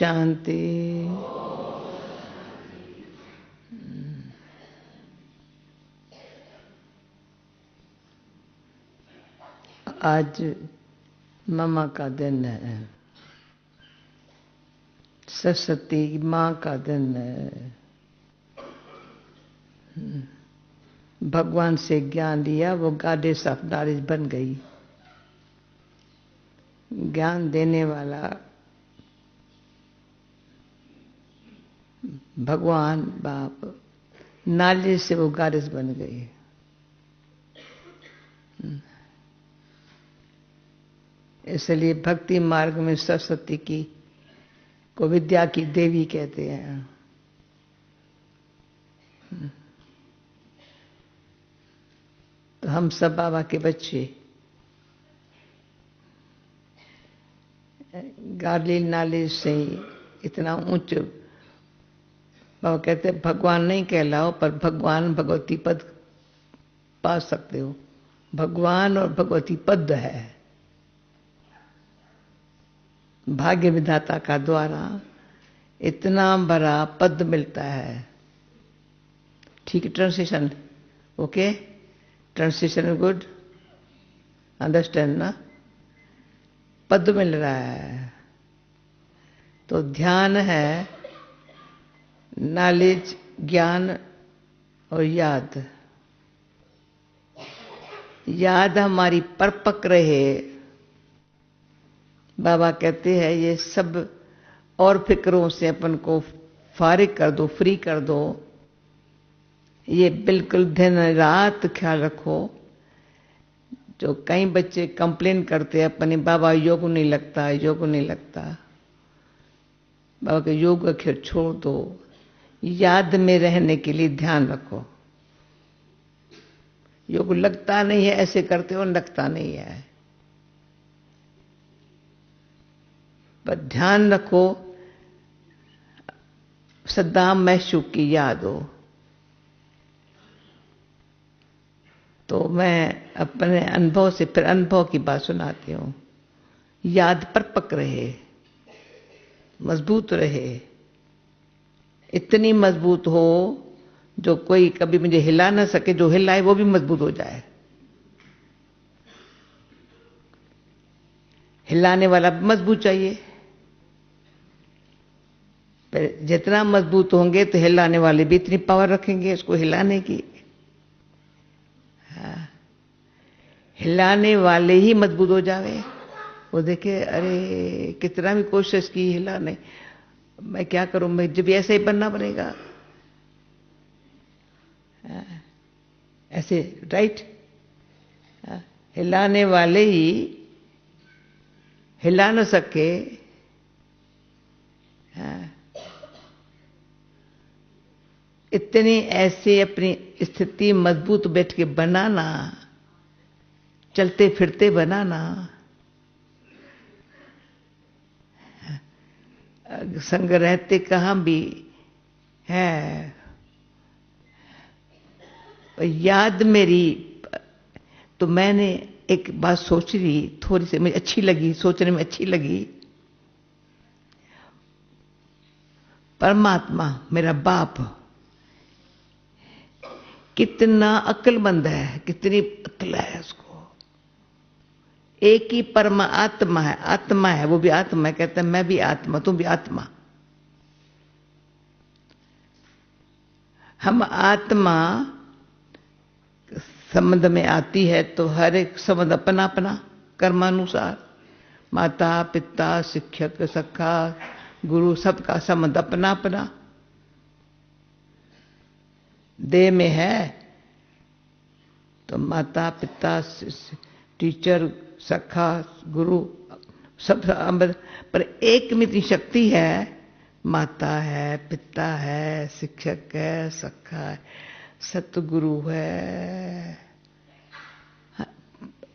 शांति। आज ममा का दिन है, सरस्वती माँ का दिन है। भगवान से ज्ञान लिया, वो गॉडेस ऑफ नॉलेज बन गई। ज्ञान देने वाला भगवान बाप, नॉलेज से वो गॉडेस बन गई। इसलिए भक्ति मार्ग में सरस्वती की को विद्या की देवी कहते हैं। तो हम सब बाबा के बच्चे गाली नाली से इतना ऊंच, बाबा कहते भगवान नहीं कहलाओ पर भगवान भगवती पद पा सकते हो। भगवान और भगवती पद है, भाग्य विधाता का द्वारा इतना बड़ा पद मिलता है। ठीक, translation okay, translation good, understand ना। पद मिल रहा है तो ध्यान है, नॉलेज, ज्ञान और याद। याद हमारी परपक रहे। बाबा कहते हैं ये सब और फिक्रों से अपन को फारिग कर दो, फ्री कर दो। ये बिल्कुल दिन रात ख्याल रखो। जो कई बच्चे कंप्लेन करते हैं अपने, बाबा योग नहीं लगता, योग नहीं लगता। बाबा के योग अखिर छोड़ दो, याद में रहने के लिए ध्यान रखो। योग लगता नहीं है, ऐसे करते हो, लगता नहीं है, पर ध्यान रखो। सद्दाम मैशूक की याद हो। तो मैं अपने अनुभव से फिर अनुभव की बात सुनाती हूं। याद पर पक रहे, मजबूत रहे, इतनी मजबूत हो जो कोई कभी मुझे हिला ना सके, जो हिलाए वो भी मजबूत हो जाए। हिलाने वाला मजबूत चाहिए, पर जितना मजबूत होंगे तो हिलाने वाले भी इतनी पावर रखेंगे उसको हिलाने की। हिलाने वाले ही मजबूत हो जावे। वो देखे अरे कितना भी कोशिश की हिला नहीं, मैं क्या करूं, मैं जब ऐसे ही बनना पड़ेगा। ऐसे राइट, हिलाने वाले ही हिला न सके। इतनी ऐसे अपनी स्थिति मजबूत बैठ के बनाना, चलते फिरते बनाना। संग रहते कहाँ भी है। याद मेरी, तो मैंने एक बात सोच ली, थोड़ी सी मुझे अच्छी लगी, सोचने में अच्छी लगी। परमात्मा मेरा बाप कितना अक्लमंद है, कितनी अक्ल है उसको। एक ही परमात्मा है, आत्मा है, वो भी आत्मा है। कहता है मैं भी आत्मा, तुम भी आत्मा। हम आत्मा संबंध में आती है तो हर एक संबंध अपना अपना कर्मानुसार, माता पिता शिक्षक सखा गुरु सबका संबंध अपना अपना। देह में है तो माता पिता टीचर सखा गुरु सब, पर एक में इतनी शक्ति है, माता है, पिता है, शिक्षक है, सखा है, सतगुरु है।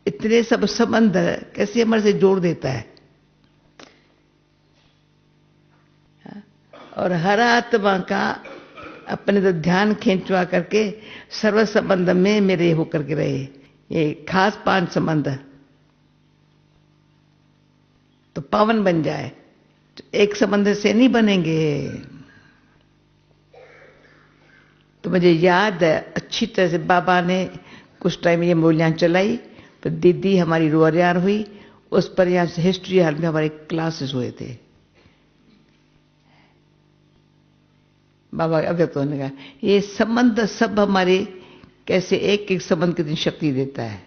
इतने सब संबंध कैसे हमारे से जोड़ देता है। और हर आत्मा का अपने तो ध्यान खींचवा करके सर्व संबंध में मेरे होकर के रहे। ये खास 5 संबंध तो पावन बन जाए, एक संबंध से नहीं बनेंगे। तो मुझे याद है अच्छी तरह से बाबा ने कुछ टाइम ये मूल्यांकन चलाई, फिर दीदी हमारी रोरियार हुई, उस पर यहाँ से हिस्ट्री हॉल में हमारे क्लासेस हुए थे। बाबा अव्यक्त होने का ये संबंध सब हमारे कैसे एक एक संबंध कितनी शक्ति देता है।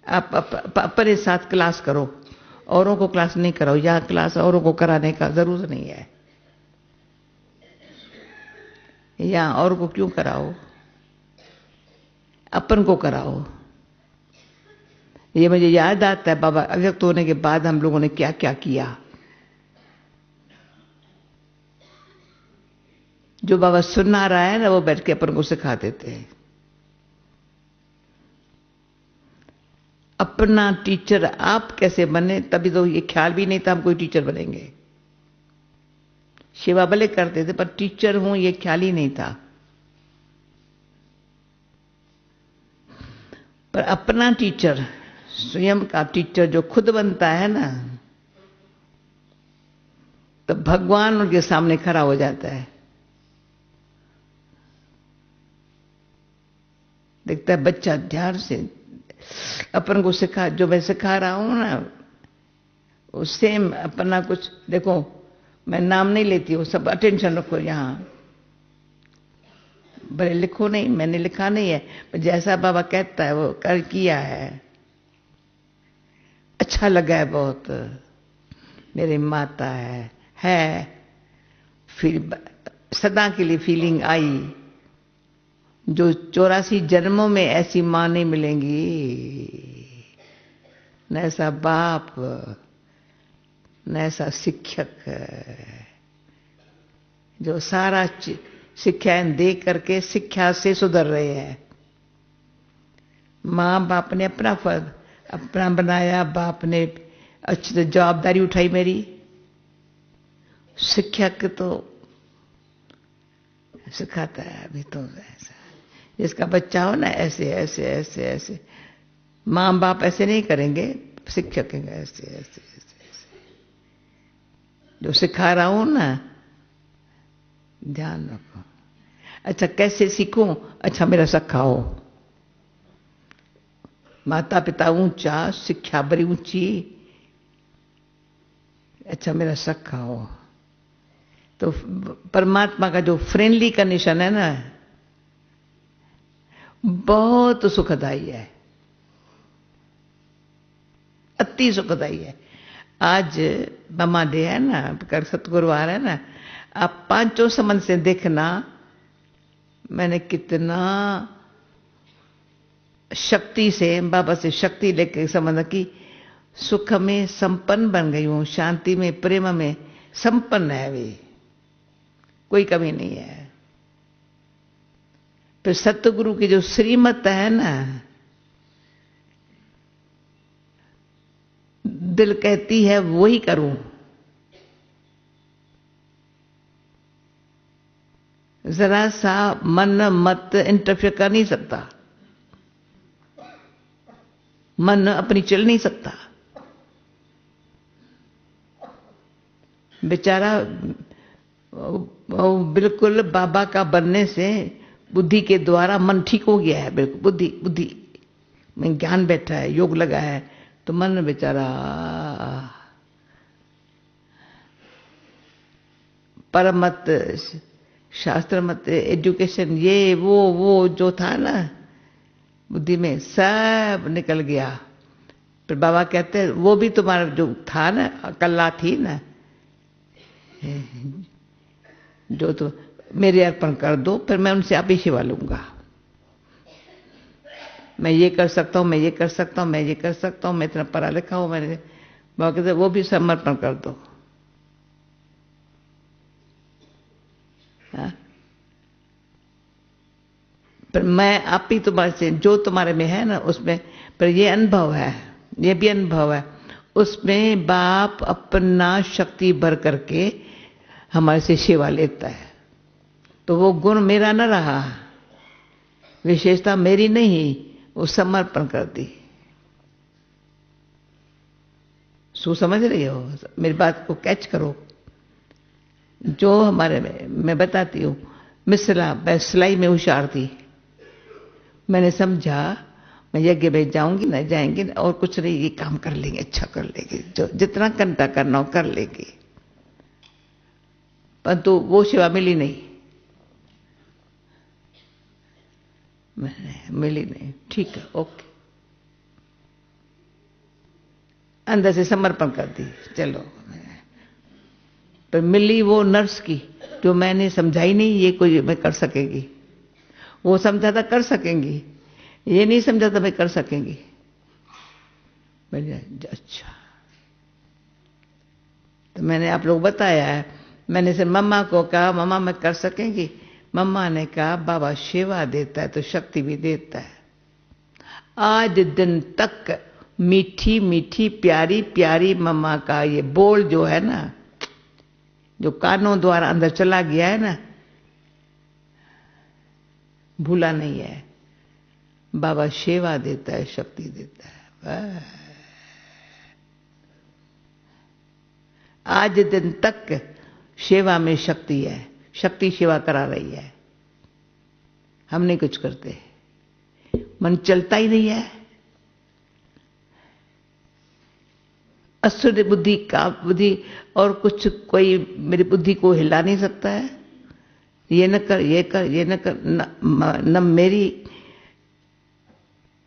आप अपने साथ क्लास करो, औरों को क्लास नहीं कराओ। यहाँ क्लास औरों को कराने का जरूरत नहीं है, यहाँ और को क्यों कराओ, अपन को कराओ। ये मुझे याद आता है बाबा अव्यक्त होने के बाद हम लोगों ने क्या क्या किया। जो बाबा सुना रहा है ना, वो बैठ के अपन को सिखा देते हैं। अपना टीचर आप कैसे बने, तभी तो ये ख्याल भी नहीं था हम कोई टीचर बनेंगे। सेवा भले करते थे पर टीचर हूं ये ख्याल ही नहीं था। पर अपना टीचर, स्वयं का टीचर जो खुद बनता है ना, तो भगवान उनके सामने खड़ा हो जाता है। देखता है बच्चा ध्यान से अपन को सिखा, जो मैं सिखा रहा हूं ना, वो सेम अपना कुछ देखो। मैं नाम नहीं लेती हूँ, सब अटेंशन रखो। यहाँ भले लिखो नहीं, मैंने लिखा नहीं है, पर जैसा बाबा कहता है वो कर किया है। अच्छा लगा है बहुत, मेरी माता है। फिर सदा के लिए फीलिंग आई, जो 84 जन्मों में ऐसी मां नहीं मिलेंगी, न ऐसा बाप, न ऐसा शिक्षक, जो सारा शिक्षाएं दे करके शिक्षा से सुधर रहे हैं। माँ बाप ने अपना फर्ज अपना बनाया, बाप ने अच्छी तरह जवाबदारी उठाई मेरी। शिक्षक तो सिखाता है अभी तो ऐसा, जिसका बच्चा हो ना ऐसे ऐसे ऐसे ऐसे, माँ बाप ऐसे नहीं करेंगे, शिक्षक ऐसे ऐसे ऐसे ऐसे। जो सिखा रहा हूं ना, ध्यान रखो। अच्छा कैसे सीखूं? अच्छा मेरा सखा हो, माता पिता ऊंचा, शिक्षा बड़ी ऊंची, अच्छा मेरा सखा हो। तो परमात्मा का जो फ्रेंडली कंडीशन है ना, बहुत सुखदाई है, अति सुखदाई है। आज ममा डे है ना, कल सतगुरुवार है ना, आप पांचों संबंध से देखना मैंने कितना शक्ति से, बाबा से शक्ति लेके संबंध की। सुख में संपन्न बन गई हूं, शांति में प्रेम में संपन्न है वे, कोई कमी नहीं है। फिर सतगुरु की जो श्रीमत है ना, दिल कहती है वही करूं। जरा सा मन मत इंटरफेयर कर नहीं सकता, मन अपनी चल नहीं सकता। बेचारा बिल्कुल बाबा का बनने से बुद्धि के द्वारा मन ठीक हो गया है, बिल्कुल बुद्धि में ज्ञान बैठा है, योग लगा है, तो मन बेचारा परम मत, शास्त्र मत, एजुकेशन, ये वो जो था ना बुद्धि में, सब निकल गया। फिर बाबा कहते हैं वो भी तुम्हारा जो था ना, कल्ला थी ना, जो तो मेरे अर्पण कर दो, फिर मैं उनसे आप ही सेवा लूंगा। मैं ये कर सकता हूं, मैं ये कर सकता हूं, मैं ये कर सकता हूं, मैं इतना पढ़ा लिखा हूं, मैंने बाबा कहते वो भी समर्पण कर दो। हाँ? पर मैं आप ही तुम्हारे से, जो तुम्हारे में है ना उसमें, पर ये अनुभव है, ये भी अनुभव है, उसमें बाप अपना शक्ति भर करके हमारे से सेवा लेता है। तो वो गुण मेरा न रहा, विशेषता मेरी नहीं, वो समर्पण कर दी। समझ रही हो? मेरी बात को कैच करो। जो हमारे में मैं बताती हूँ, मिसला मैं सिलाई में होशियार थी। मैंने समझा मैं यज्ञ में जाऊंगी ना, जाएंगे ना, और कुछ नहीं, ये काम कर लेंगे, अच्छा कर लेंगे, जो जितना घंटा करना हो कर लेंगे। परंतु वो सेवा मिली नहीं, मिली नहीं। ठीक है, ओके, अंदर से समर्पण कर दी, चलो। पर मिली वो नर्स की जो मैंने समझाई नहीं ये कोई मैं कर सकेगी। वो समझा था कर सकेंगी, ये नहीं समझा था मैं कर सकेंगी। मैंने अच्छा, तो मैंने आप लोग बताया है। मैंने से मम्मा को कहा मम्मा मैं कर सकेंगी? मम्मा ने कहा बाबा सेवा देता है तो शक्ति भी देता है। आज दिन तक मीठी मीठी प्यारी प्यारी मम्मा का ये बोल जो है ना, जो कानों द्वारा अंदर चला गया है ना, भूला नहीं है। बाबा सेवा देता है, शक्ति देता है। आज दिन तक सेवा में शक्ति है, शक्ति सेवा करा रही है। हम नहीं कुछ करते, मन चलता ही नहीं है। असुर बुद्धि का बुद्धि और कुछ कोई मेरी बुद्धि को हिला नहीं सकता है। ये न कर, ये कर, ये न कर, न मेरी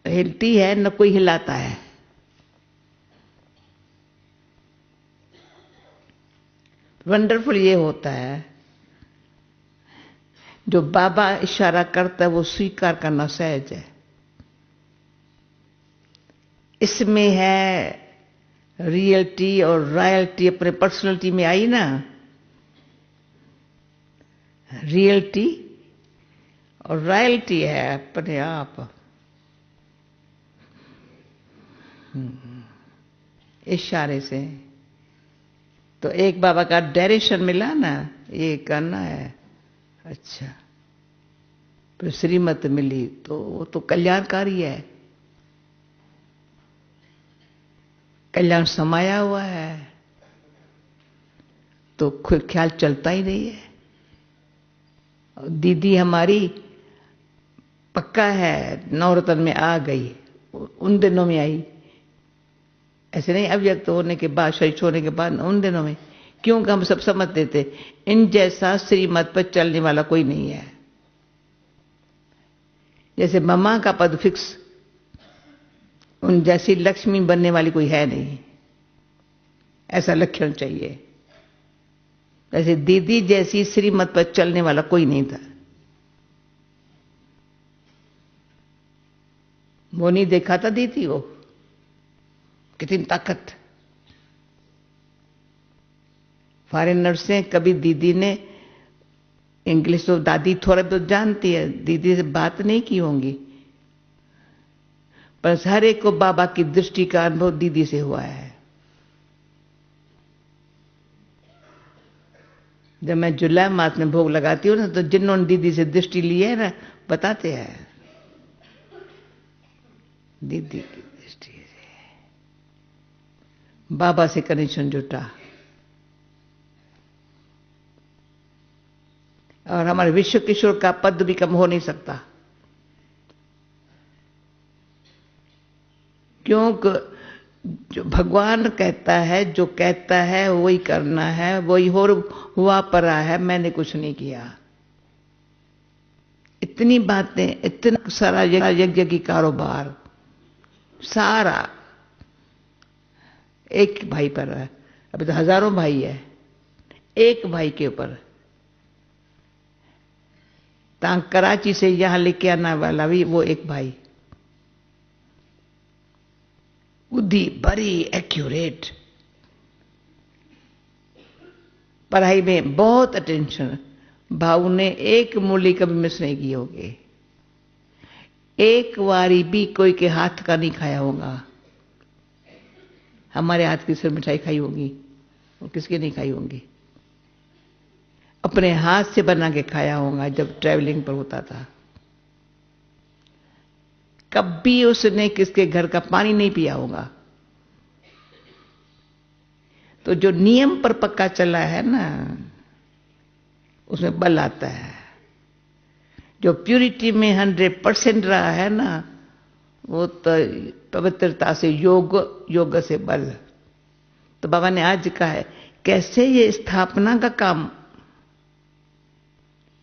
हिलती है न कोई हिलाता है। वंडरफुल ये होता है जो बाबा इशारा करता है वो स्वीकार करना सहज है। इसमें है रियलिटी और रॉयल्टी अपने पर्सनैलिटी में आई ना। रियलिटी और रॉयल्टी है अपने आप। इशारे से तो एक बाबा का डायरेक्शन मिला ना, ये करना है। अच्छा, फिर श्रीमत मिली तो वो तो कल्याणकारी है, कल्याण समाया हुआ है, तो खुद ख्याल चलता ही नहीं है। दीदी हमारी पक्का है नवरत्न में आ गई, उन दिनों में आई, ऐसे नहीं अव्यक्त होने के बाद, शरीर छोड़ने के बाद, उन दिनों में। क्योंकि हम सब समझते थे इन जैसा श्रीमत पर चलने वाला कोई नहीं है। जैसे मम्मा का पद फिक्स, उन जैसी लक्ष्मी बनने वाली कोई है नहीं, ऐसा लक्षण चाहिए। जैसे दीदी जैसी श्रीमत पर चलने वाला कोई नहीं था। वो नहीं देखा था दीदी को कितनी ताकत। फॉरेनर से कभी दीदी ने, इंग्लिश तो दादी थोड़ा तो जानती है, दीदी से बात नहीं की होंगी, पर हर एक को बाबा की दृष्टि का अनुभव दीदी से हुआ है। जब मैं जुलाई मास में भोग लगाती हूँ ना, तो जिन्होंने दीदी से दृष्टि ली है ना, बताते हैं दीदी की दृष्टि से बाबा से कनेक्शन जुटा। और हमारे विश्व किशोर का पद भी कम हो नहीं सकता, क्योंकि जो भगवान कहता है, जो कहता है वही करना है, वही हुआ पड़ा है, मैंने कुछ नहीं किया। इतनी बातें, इतना सारा यज्ञ की कारोबार सारा एक भाई पर है। अभी तो हजारों भाई है, एक भाई के ऊपर। तां कराची से यहां लेके आने वाला भी वो एक भाई, बुद्धि बड़ी एक्यूरेट, पढ़ाई में बहुत अटेंशन। भाऊ ने एक मूली कभी मिस नहीं की होगी, एक बारी भी कोई के हाथ का नहीं खाया होगा। हमारे हाथ की सिर्फ मिठाई खाई होगी, और किसकी नहीं खाई होंगी। अपने हाथ से बना के खाया होगा जब ट्रैवलिंग पर होता था। कभी उसने किसके घर का पानी नहीं पिया होगा। तो जो नियम पर पक्का चला है ना, उसमें बल आता है। जो प्यूरिटी में 100% रहा है ना, वो तो पवित्रता से योग से बल। तो बाबा ने आज कहा है कैसे ये स्थापना का काम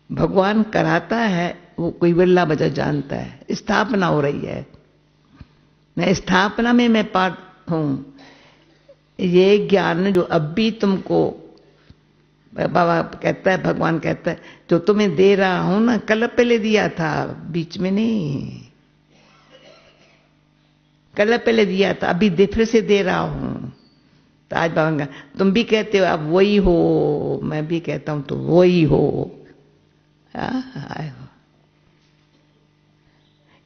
भगवान कराता है, वो कोई बिरला बजा जानता है। स्थापना हो रही है, मैं स्थापना में मैं पार्ट हूं। ये ज्ञान जो अब भी तुमको बाबा कहता है, भगवान कहता है, जो तुम्हें दे रहा हूं ना, कल पहले दिया था, बीच में नहीं। कल पहले दिया था, अभी फिर से दे रहा हूं। तो आज बाबा तुम भी कहते हो आप वही हो, मैं भी कहता हूं तो वही हो।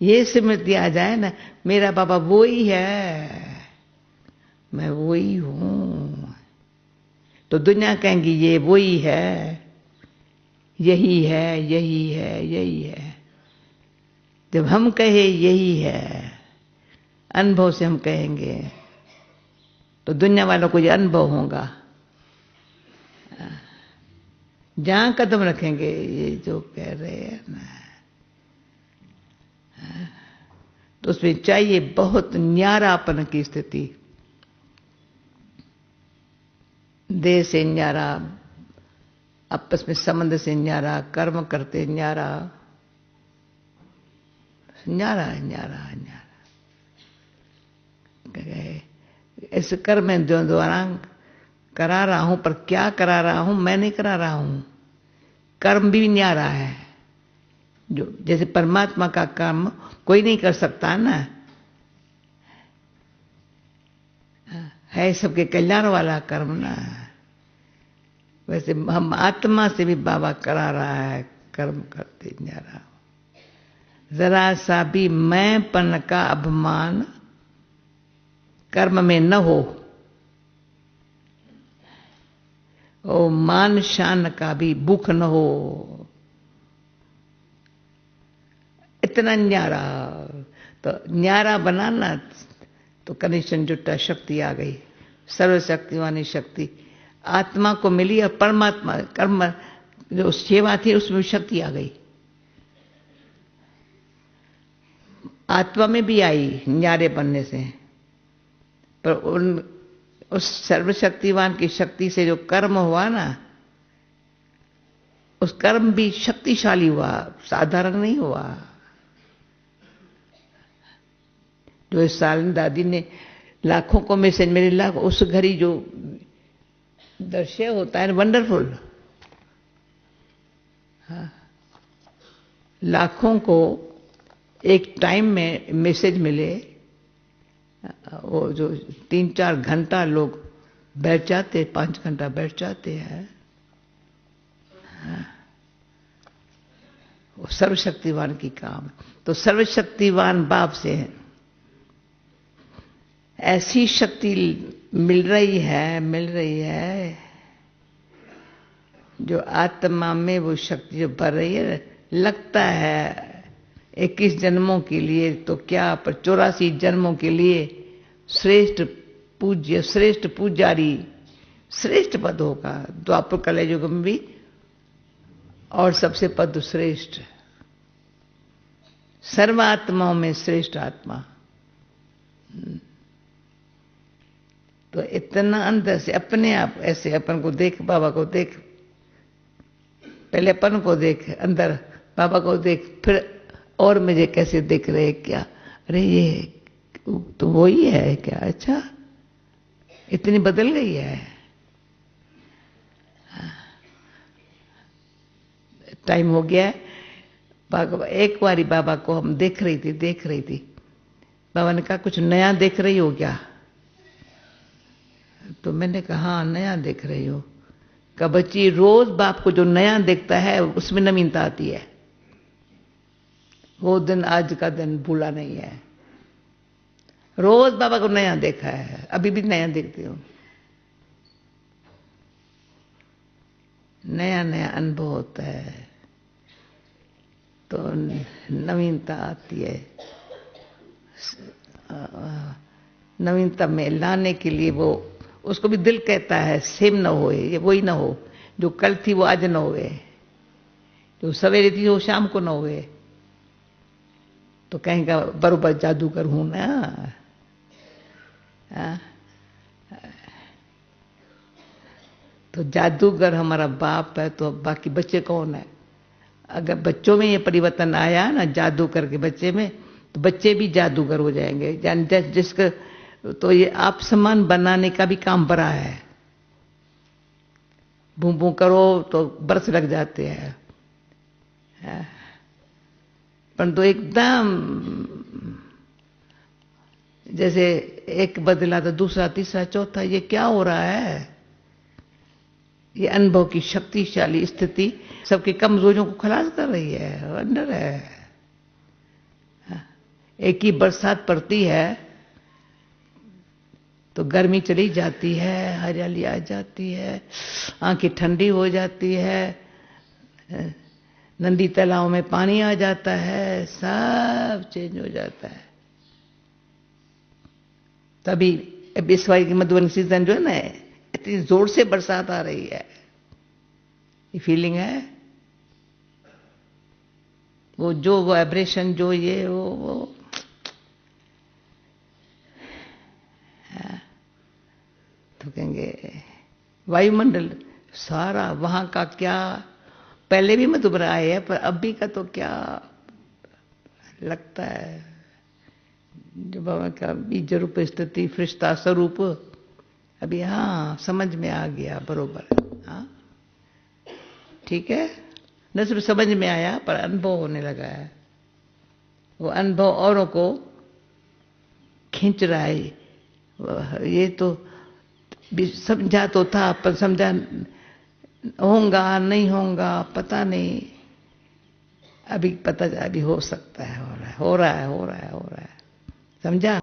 ये स्मृति आ जाए ना, मेरा बाबा वो ही है, मैं वो ही हूं। तो दुनिया कहेंगी ये वो ही है, यही है, यही है, यही है। जब हम कहे यही है, अनुभव से हम कहेंगे, तो दुनिया वालों को ये अनुभव होगा। जहां कदम रखेंगे ये जो कह रहे हैं ना, तो उसमें चाहिए बहुत न्यारापन की स्थिति। देह से न्यारा, आपस में संबंध से न्यारा, कर्म करते न्यारा, न्यारा न्यारा न्यारा। इस कर्म द्वारा करा रहा हूं, पर क्या करा रहा हूं? मैं नहीं करा रहा हूं। कर्म भी न्यारा है। जो जैसे परमात्मा का कर्म कोई नहीं कर सकता ना, है सबके कल्याण वाला कर्म ना, वैसे हम आत्मा से भी बाबा करा रहा है कर्म करते न्यारा। जरा सा भी मैंपन का अभिमान कर्म में न हो, ओ मान शान का भी भूख न हो। इतना न्यारा, तो न्यारा बनाना तो कनेक्शन जुटा, शक्ति आ गई, सर्वशक्तिवानी शक्ति आत्मा को मिली। और परमात्मा कर्म जो सेवा थी उसमें शक्ति आ गई, आत्मा में भी आई न्यारे बनने से। पर उस सर्वशक्तिवान की शक्ति से जो कर्म हुआ ना, उस कर्म भी शक्तिशाली हुआ, साधारण नहीं हुआ। जो इस साल दादी ने लाखों को मैसेज मेरे लाख, उस घड़ी जो दृश्य होता है वंडरफुल। हाँ, लाखों को एक टाइम में मैसेज मिले, वो जो 3-4 घंटा लोग बैठ जाते, 5 घंटा बैठ जाते हैं। वो सर्वशक्तिवान की काम। तो सर्वशक्तिवान बाप से ऐसी शक्ति मिल रही है जो आत्मा में वो शक्ति जो भर रही है। लगता है 21 जन्मों के लिए तो क्या, पर 84 जन्मों के लिए श्रेष्ठ पूज्य, श्रेष्ठ पुजारी, श्रेष्ठ पद होगा द्वापर कलयुग में भी, और सबसे पद श्रेष्ठ, सर्वात्माओं में श्रेष्ठ आत्मा। तो इतना अंदर से अपने आप ऐसे अपन को देख, बाबा को देख, पहले अपन को देख, अंदर बाबा को देख, फिर और मुझे कैसे देख रहे क्या, अरे ये तो वो ही है क्या? अच्छा, इतनी बदल गई है। टाइम हो गया है। एक बारी बाबा को हम देख रही थी। बाबा ने कहा कुछ नया देख रही हो क्या? तो मैंने कहा हाँ नया देख रही हो। कहा बच्ची, रोज बाप को जो नया देखता है उसमें नवीनता आती है। वो दिन आज का दिन भूला नहीं है। रोज बाबा को नया देखा है, अभी भी नया देखती हूँ। नया नया अनुभव होता है तो नवीनता आती है। नवीनता में लाने के लिए वो उसको भी दिल कहता है सेम ना होए, ये वही ना हो जो कल थी वो आज ना होए, जो सवेरे थी वो शाम को ना होए। तो कहेगा बरोबर जादूगर हूं ना। तो जादूगर हमारा बाप है, तो बाकी बच्चे कौन है? अगर बच्चों में ये परिवर्तन आया ना जादू करके बच्चे में, तो बच्चे भी जादूगर हो जाएंगे। जिसका तो ये आप सम्मान बनाने का भी काम बड़ा है। बूं बूं करो तो बरस लग जाते हैं, परंतु एकदम जैसे एक बदला तो दूसरा तीसरा चौथा, ये क्या हो रहा है? ये अनुभव की शक्तिशाली स्थिति सबकी कमजोरियों को खलास कर रही है, अंदर है। एक ही बरसात पड़ती है तो गर्मी चली जाती है, हरियाली आ जाती है, आंखें ठंडी हो जाती है, नदी तालाब में पानी आ जाता है, सब चेंज हो जाता है। तभी अब इस बार की मधुबनी सीजन जो है ना, इतनी जोर से बरसात आ रही है, ये फीलिंग है। वो जो वाइब्रेशन जो ये वो तो कहेंगे वायुमंडल सारा वहां का क्या, पहले भी मधुबन आए है पर अभी का तो क्या लगता है। जो बाबा का बीज रूप स्थिति फरिश्ता स्वरूप अभी हाँ समझ में आ गया बरोबर। हाँ ठीक है, न सिर्फ समझ में आया पर अनुभव होने लगा है। वो अनुभव औरों को खींच रहा है। ये तो समझा तो था पर समझा होगा नहीं होगा पता नहीं, अभी पता अभी हो सकता है, हो रहा है, हो रहा है, हो रहा है, हो रहा है, समझा।